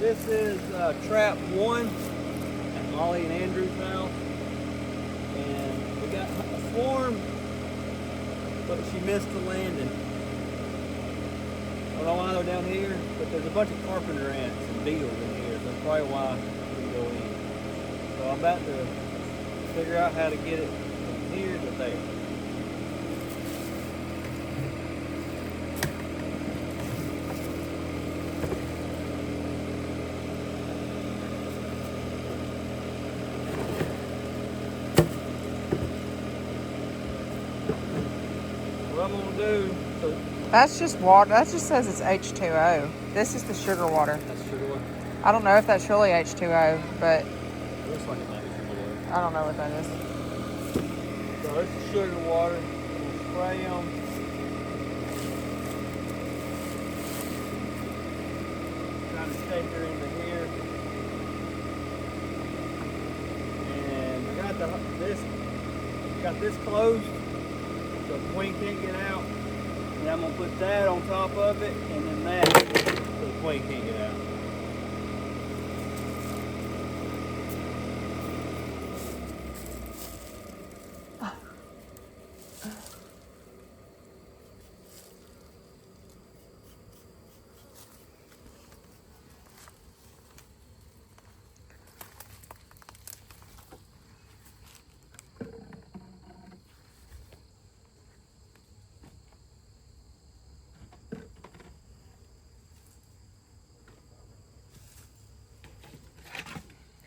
This is trap 1 at Molly and Andrew's house. And we got a swarm, but she missed the landing. I don't know why they're down here, but there's a bunch of carpenter ants and beetles in here. So that's probably why we go in. So I'm about to figure out how to get it from here to there. What I'm gonna do, so That's just water. That just says it's H2O. This is the sugar water. that's sugar water. I don't know if that's really H2O, but It looks like it might be sugar water. I don't know what that is. So this is sugar water. We'll spray them. Try to take her into here. And I got this closed, so the queen can't get out. And I'm gonna put that on top of it, and then that, so the queen can't get out.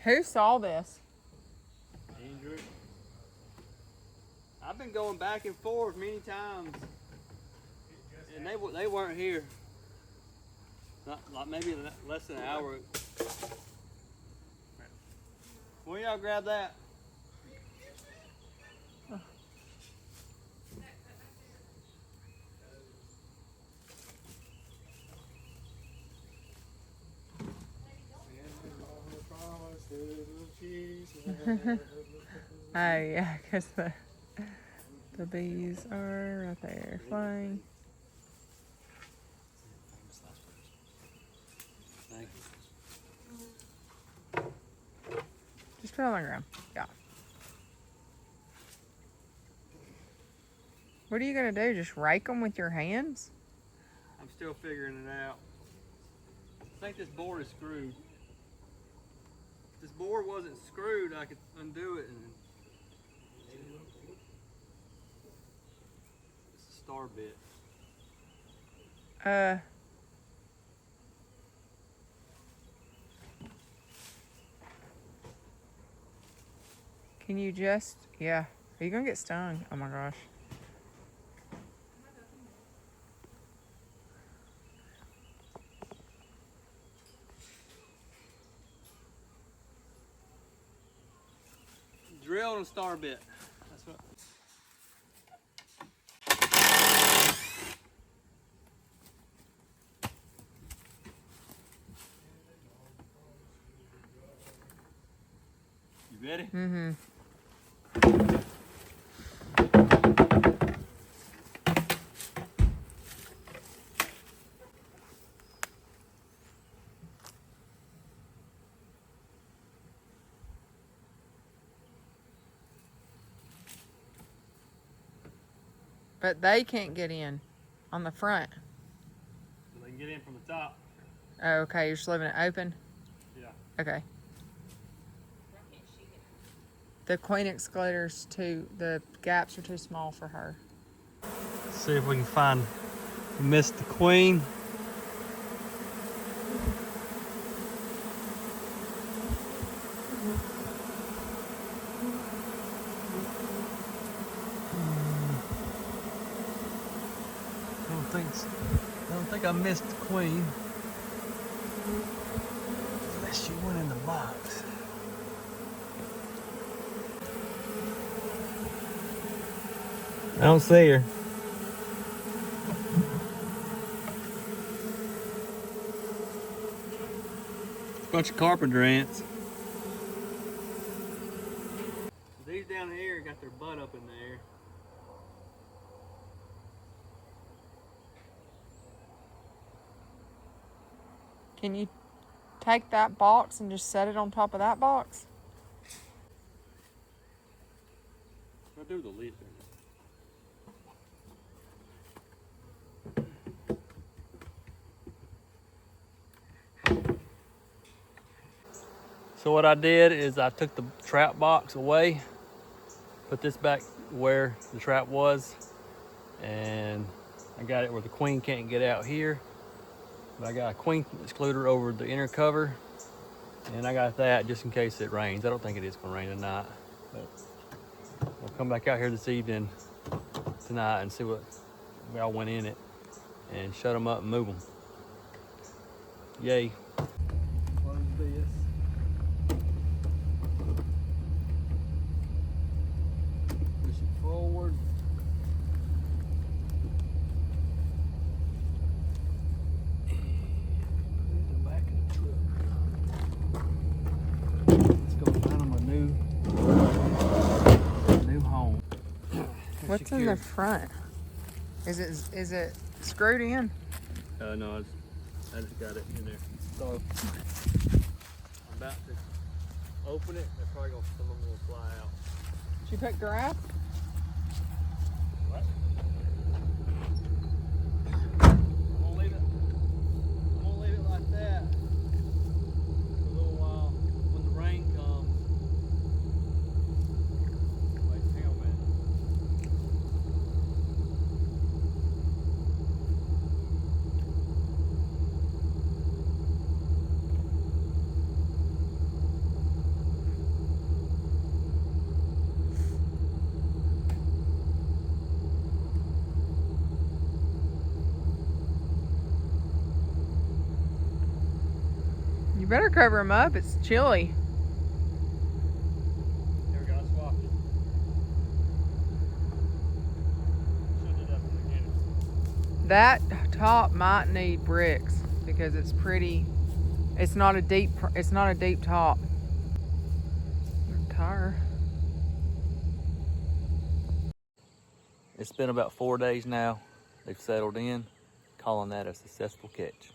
Who saw this? Andrew. I've been going back and forth many times, and they weren't here. Not like maybe less than an hour. Will y'all grab that? Oh yeah, because the bees are right there flying. Thank you. Just put it on the ground. Yeah. What are you gonna do? Just rake them with your hands? I'm still figuring it out. I think this board is screwed. If this board wasn't screwed, I could undo it and it's a star bit. Can you just, yeah. Are you gonna get stung? Oh my gosh. Drill and a star bit. That's what. You ready? Mm-hmm. But they can't get in on the front. So they can get in from the top. Oh, okay, you're just leaving it open? Yeah. Okay. The queen excluder's the gaps are too small for her. Let's see if we can find, we missed the queen. I don't think I missed the queen. Unless she went in the box. I don't see her. Bunch of carpenter ants. These down here got their butt up in there. Can you take that box and just set it on top of that box? I'll do the lid. So what I did is I took the trap box away, put this back where the trap was, and I got it where the queen can't get out here. But I got a queen excluder over the inner cover, and I got that just in case it rains. I don't think it is gonna rain tonight, but we'll come back out here this evening tonight and see what we all went in it and shut them up and move them. Yay. Close this. Push it forward. What's in the front? Is it screwed in? No, I just got it in there. So I'm about to open it. They're probably some of them will fly out. Did you pick giraffe? What? I'm gonna leave it like that for a little while. When the rain comes. Wait, hang on a minute. You better cover them up. It's chilly. There we go. I swapped it. Should have done that from the beginning. That top might need bricks because it's pretty. It's not a deep top. Tire. It's been about 4 days now. They've settled in, calling that a successful catch.